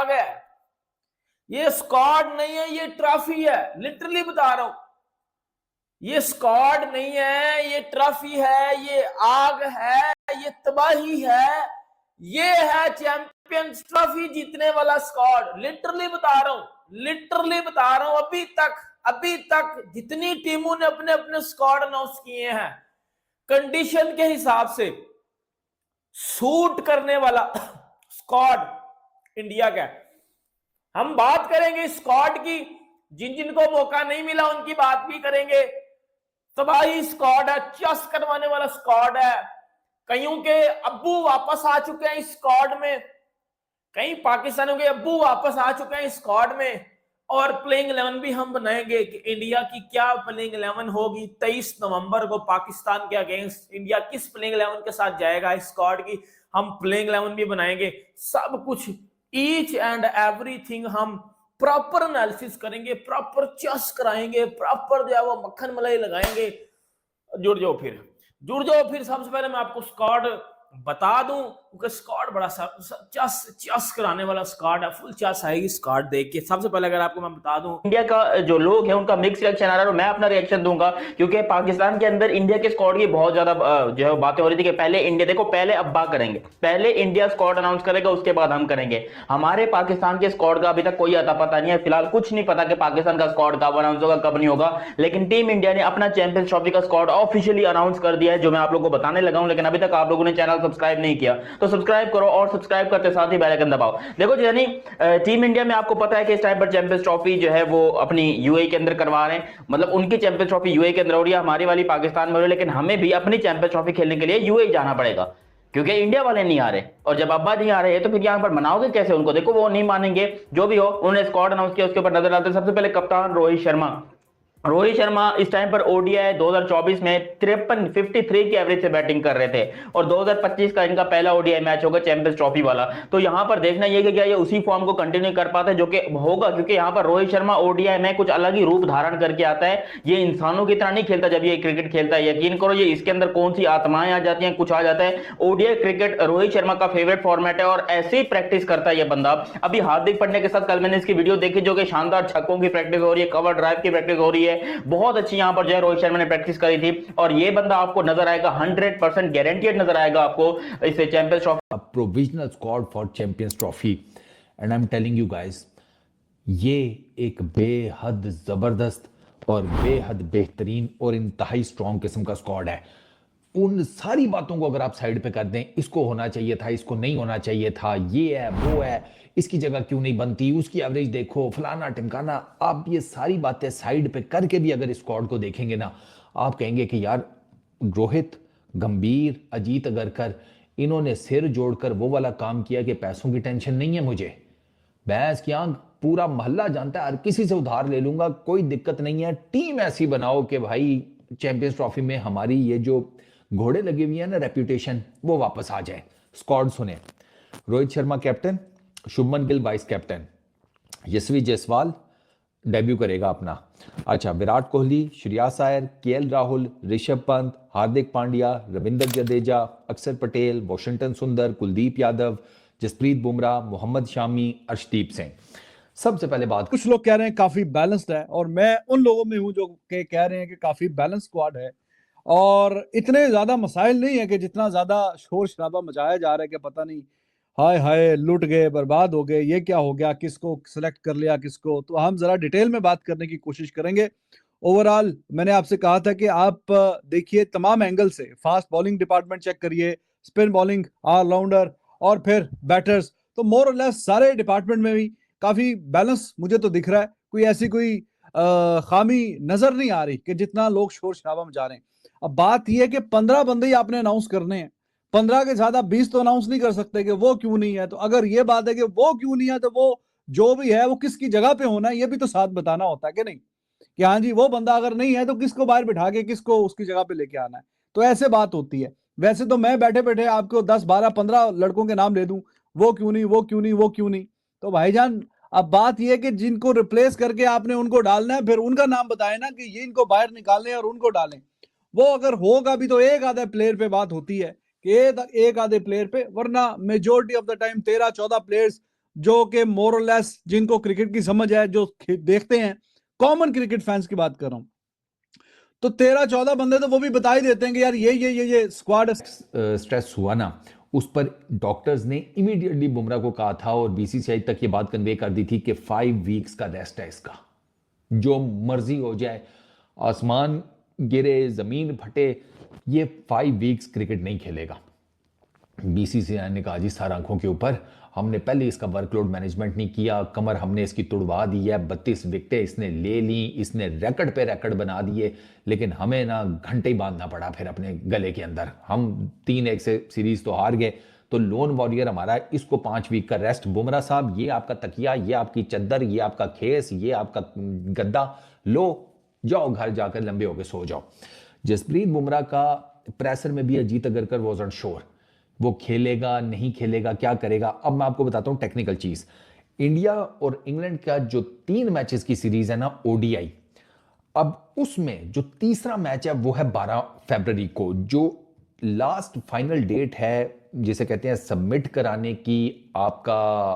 गया है। ये स्क्वाड नहीं है, ये ट्रॉफी है, लिटरली बता रहा हूं। ये स्क्वाड नहीं है, ये ट्रॉफी है, ये आग है, ये तबाही है, ये है चैंपियंस ट्रॉफी जीतने वाला स्क्वाड। लिटरली बता रहा हूं, लिटरली बता रहा हूं। अभी तक जितनी टीमों ने अपने अपने स्क्वाड अनाउंस किए हैं, कंडीशन के हिसाब से सूट करने वाला स्क्वाड इंडिया का। हम बात करेंगे स्क्वाड की, जिन जिनको मौका नहीं मिला उनकी बात भी करेंगे। तबाही स्क्वाड है, चस करवाने वाला स्क्वाड है। कईयों के अब्बू वापस आ चुके हैं इस स्क्वाड में, कई पाकिस्तानियों के अब्बू वापस आ चुके हैं इस स्क्वाड में। और प्लेइंग 11 भी हम बनाएंगे कि इंडिया की क्या प्लेइंग 11 होगी 23 नवंबर को पाकिस्तान के अगेंस्ट। इंडिया किस प्लेइंग 11 के साथ जाएगा इस स्क्वाड की हम प्लेइंग 11 भी बनाएंगे। सब कुछ ईच एंड एवरीथिंग हम प्रॉपर एनालिसिस करेंगे, प्रॉपर चस कराएंगे, प्रॉपर जो है वो मक्खन मलाई लगाएंगे। जुड़ जाओ फिर। सबसे पहले मैं आपको स्क्वाड बता दूं, क्योंकि स्क्वाड बड़ा चस कराने वाला स्क्वाड है, फुल चस आएगी स्क्वाड देख के। सबसे पहले अगर आपको मैं बता दूं, इंडिया का जो लोग हैं उनका मिक्स रिएक्शन आ रहा है और मैं अपना रिएक्शन दूंगा, क्योंकि पाकिस्तान के अंदर इंडिया के स्क्वाड की बहुत ज्यादा जो है बातें हो रही थी कि पहले इंडिया, देखो पहले अब्बा करेंगे, पहले इंडिया स्क्वाड अनाउंस करेगा, उसके बाद हम करेंगे। हमारे पाकिस्तान के स्क्वाड का अभी तक कोई अता पता नहीं है, फिलहाल कुछ नहीं पता कि पाकिस्तान का स्क्वाड कब अनाउंस होगा कब नहीं होगा। लेकिन टीम इंडिया ने अपना चैंपियंस ट्रॉफी का स्क्वाड ऑफिशियली अनाउंस कर दिया है, जो मैं आप लोगों को बताने लगा हूं। लेकिन अभी तक आप लोगों ने चैनल सब्सक्राइब नहीं किया तो सब्सक्राइब करो, और सब्सक्राइब करते साथ ही बेल आइकन दबाओ। देखो यानी टीम इंडिया में आपको पता है कि इस टाइम पर चैंपियंस ट्रॉफी जो है वो अपनी यूएई के अंदर करवा रहे हैं, मतलब उनकी चैंपियंस ट्रॉफी यूएई के अंदर हो रही है, हमारी वाली पाकिस्तान में हो रही है। लेकिन हमें भी अपनी चैंपियंस ट्रॉफी खेलने के लिए यूएई जाना पड़ेगा, क्योंकि इंडिया वाले नहीं आ रहे। और जब अब्बा नहीं आ रहे हैं तो फिर यहां पर मनाओगे कैसे उनको? देखो वो नहीं मानेंगे, जो भी हो। उन्होंने स्क्वाड अनाउंस किया, उसके ऊपर नजर डालते सबसे पहले कप्तान रोहित शर्मा इस टाइम पर ओडीआई 2024 में 53 की एवरेज से बैटिंग कर रहे थे, और 2025 का इनका पहला ओडीआई मैच होगा चैंपियंस ट्रॉफी वाला। तो यहां पर देखना यह कि क्या ये उसी फॉर्म को कंटिन्यू कर पाते हैं, जो कि होगा, क्योंकि यहां पर रोहित शर्मा ओडीआई में कुछ अलग ही रूप धारण करके आता है। ये इंसानों की तरह नहीं खेलता जब ये क्रिकेट खेलता है, यकीन करो। ये इसके अंदर कौन सी आत्माएं आ जाती हैं, कुछ आ जाता है। ओडीआई क्रिकेट रोहित शर्मा का फेवरेट फॉर्मेट है और ऐसे ही प्रैक्टिस करता है ये बंदा। अभी हार्दिक पांड्या के साथ कल मैंने इसकी वीडियो देखी, जो कि शानदार छक्कों की प्रैक्टिस हो रही है, कवर ड्राइव की प्रैक्टिस हो रही है, बहुत अच्छी यहां पर जो है रोहित शर्मा ने प्रैक्टिस करी थी। और ये बंदा आपको नजर आएगा, 100% गारंटीड नजर आएगा आपको इस champions trophy. Provisional squad for champions trophy, and I am telling you guys, ये एक बेहद जबरदस्त और बेहद बेहतरीन और इंतहाई स्ट्रॉन्ग किस्म का स्क्वाड है। उन सारी बातों को अगर आप साइड पे कर दें, इसको होना चाहिए था, इसको नहीं होना चाहिए था, ये है वो है, इसकी जगह क्यों नहीं बनती, उसकी एवरेज देखो, फलाना टिमकाना, आप ये सारी बातें साइड पे करके भी अगर स्क्वाड को देखेंगे ना, आप कहेंगे कि यार रोहित, गंभीर, अजीत अगरकर, इन्होंने सिर जोड़कर वो वाला काम किया कि पैसों की टेंशन नहीं है मुझे, भैंस की आंख, पूरा मोहल्ला जानता है, हर किसी से उधार ले लूंगा, कोई दिक्कत नहीं है। टीम ऐसी बनाओ कि भाई चैंपियंस ट्रॉफी में हमारी ये जो घोड़े लगे हुए हैं ना, रेप्यूटेशन, वो वापस आ जाए। स्क्वाड सुने, Rohit Sharma captain, Shubman Gill vice captain, Yashasvi Jaiswal debut करेगा अपना। अच्छा, विराट कोहली, श्रेयस अय्यर, केएल राहुल, ऋषभ पंत, हार्दिक पांड्या, रविंद्र जडेजा, अक्षर पटेल, वॉशिंगटन सुंदर, कुलदीप यादव, जसप्रीत बुमराह, मोहम्मद शामी, अर्शदीप सिंह। सबसे पहले बात, कुछ लोग कह रहे हैं काफी बैलेंस्ड है, और मैं उन लोगों में हूं जो कह रहे हैं कि काफी बैलेंस स्क्वाड है, और इतने ज्यादा मसाइल नहीं है कि जितना ज्यादा शोर शराबा मचाया जा रहा है कि पता नहीं हाय हाय लूट गए, बर्बाद हो गए, ये क्या हो गया, किसको सिलेक्ट कर लिया किसको। तो हम जरा डिटेल में बात करने की कोशिश करेंगे। ओवरऑल मैंने आपसे कहा था कि आप देखिए तमाम एंगल से, फास्ट बॉलिंग डिपार्टमेंट चेक करिए, स्पिन बॉलिंग, ऑलराउंडर, और फिर बैटर्स, तो मोर और लेस सारे डिपार्टमेंट में भी काफी बैलेंस मुझे तो दिख रहा है। कोई ऐसी कोई खामी नजर नहीं आ रही कि जितना लोग शोर शराबा मचा रहे हैं। अब बात यह है कि 15 बंदे ही आपने अनाउंस करने हैं, 15 के ज्यादा 20 तो अनाउंस नहीं कर सकते कि वो क्यों नहीं है। तो अगर ये बात है कि वो क्यों नहीं है, तो वो जो भी है वो किसकी जगह पे होना है, ये भी तो साथ बताना होता है कि नहीं, कि हाँ जी वो बंदा अगर नहीं है तो किसको बाहर बिठा के किसको उसकी जगह पे लेके आना है। तो ऐसे बात होती है। वैसे तो मैं बैठे बैठे आपको 10 12 15 लड़कों के नाम ले दूं, वो क्यों नहीं, वो क्यों नहीं, वो क्यों नहीं। तो भाईजान अब बात यह है कि जिनको रिप्लेस करके आपने उनको डालना है, फिर उनका नाम बताए ना कि ये इनको बाहर निकालें और उनको डालें। वो अगर होगा भी तो एक आधे प्लेयर पे बात होती है कि एक आधे प्लेयर पे, वरना majority of the time 13-14 players जो कि मोर और लेस जिनको क्रिकेट की समझ है, जो देखते हैं, कॉमन क्रिकेट फैंस की बात कर रहा हूं, तो 13-14 बंदे तो वो भी बता ही देते हैं कि यार ये स्क्वाड स्ट्रेस हुआ ना, उस पर डॉक्टर्स ने इमीडिएटली बुमराह को कहा था और बीसीसीआई तक ये बात कन्वे कर दी थी कि 5 वीक्स का रेस्ट है इसका, जो मर्जी हो जाए, आसमान गिरे, जमीन फटे, ये 5 वीक्स क्रिकेट नहीं खेलेगा। बीसीसीआई ने कहा जी सर आंखों के ऊपर, हमने पहले इसका वर्कलोड मैनेजमेंट नहीं किया, कमर हमने इसकी तुड़वा दी है, 32 विकेटें इसने ले ली, इसने रिकॉर्ड पे रिकॉर्ड बना दिए, लेकिन हमें ना घंटे ही बांधना पड़ा फिर अपने गले के अंदर। हम 3-1 से सीरीज तो हार गए, तो लोन वॉरियर हमारा, इसको 5 वीक का रेस्ट। बुमराह साहब ये आपका तकिया, ये आपकी चद्दर, ये आपका खेस, ये आपका गद्दा, लो जाओ घर जाकर लंबे होकर सो जाओ। जसप्रीत बुमराह का प्रेशर में भी अजीत अगरकर वाज़न्ट श्योर, वो खेलेगा नहीं खेलेगा क्या करेगा। अब मैं आपको बताता हूं टेक्निकल चीज, इंडिया और इंग्लैंड का जो 3 मैचेस की सीरीज है ना ओडीआई, अब उसमें जो तीसरा मैच है वो है 12 फरवरी को, जो लास्ट फाइनल डेट है जिसे कहते हैं सबमिट कराने की आपका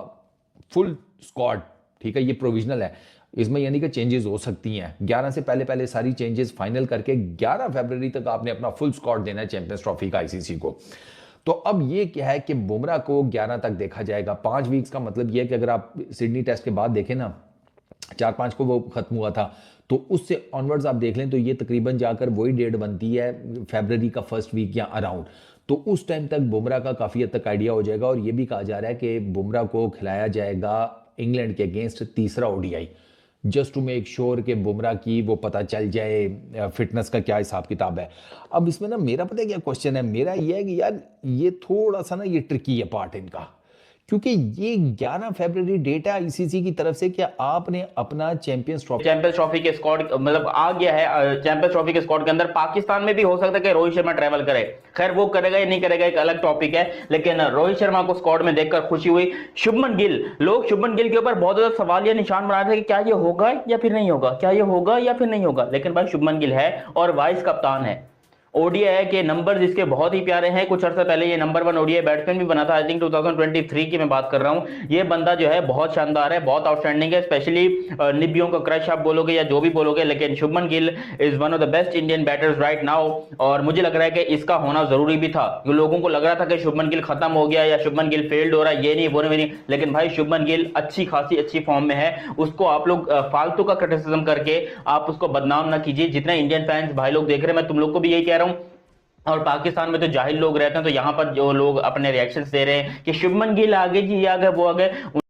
फुल स्क्वाड, ठीक है, ये प्रोविजनल है, इसमें यानी कि चेंजेस हो सकती हैं। 11 से पहले पहले सारी चेंजेस फाइनल करके 11 फरवरी तक आपने अपना फुल स्क्वाड देना है चैंपियंस ट्रॉफी का आईसीसी को। तो अब ये क्या है कि बुमराह को 11 तक देखा जाएगा। 5 वीक्स का मतलब ये है कि अगर आप सिडनी टेस्ट के बाद देखें ना, 4-5 को वो खत्म हुआ था, तो उससे ऑनवर्ड्स आप देख लें तो ये तकरीबन जाकर वही डेट बनती है फरवरी का फर्स्ट वीक या अराउंड। तो उस टाइम तक बुमराह का काफ़ी हद तक आइडिया हो जाएगा। और ये भी कहा जा रहा है कि बुमराह को खिलाया जाएगा इंग्लैंड के अगेंस्ट तीसरा ODI, just to make sure कि बुमराह की वो पता चल जाए फिटनेस का क्या हिसाब किताब है। अब इसमें ना मेरा पता है क्या क्वेश्चन है, मेरा ये है कि यार ये थोड़ा सा ना ये ट्रिकी है पार्ट इनका, क्योंकि ये 11 फरवरी डेट है आईसीसी की तरफ से कि आपने अपना चैंपियंस ट्रॉफी के स्क्वाड मतलब आ गया है चैंपियंस ट्रॉफी के स्क्वाड के अंदर। पाकिस्तान में भी हो सकता है कि रोहित शर्मा ट्रैवल करे, खैर वो करेगा या नहीं करेगा एक अलग टॉपिक है, लेकिन रोहित शर्मा को स्क्वाड में देखकर खुशी हुई। शुभमन गिल, लोग शुभमन गिल के ऊपर बहुत ज्यादा सवाल या निशान बना रहे थे कि क्या ये होगा या फिर नहीं होगा, क्या ये होगा या फिर नहीं होगा, लेकिन भाई शुभमन गिल है और वाइस कप्तान है। ओडीआई के नंबर इसके बहुत ही प्यारे हैं, कुछ अर्सा पहले ये नंबर 1 ओडीआई बैट्समैन भी बना था, आई थिंक 2023 की मैं बात कर रहा हूं। ये बंदा जो है बहुत शानदार है, बहुत आउटस्टैंडिंग है, स्पेशली निबियों का क्रश आप बोलोगे या जो भी बोलोगे, लेकिन Shubman Gill is one of the best Indian batters right now. और मुझे लग रहा है कि इसका होना जरूरी भी था, क्योंकि लोगों को लग रहा था कि शुभमन गिल खत्म हो गया या शुभमन गिल फेल्ड हो रहा है, ये नहीं वो नहीं, लेकिन भाई शुभमन गिल अच्छी खासी अच्छी फॉर्म में है। उसको आप लोग फालतू का क्रिटिसिज्म करके आप उसको बदनाम ना कीजिए। जितने इंडियन फैंस भाई लोग देख रहे हैं, मैं तुम लोग को भी यही कह रहा हूं, और पाकिस्तान में तो जाहिल लोग रहते हैं, तो यहां पर जो लोग अपने रिएक्शंस दे रहे हैं कि शुभमन गिल आ गए जी, आ गए वो आ गए,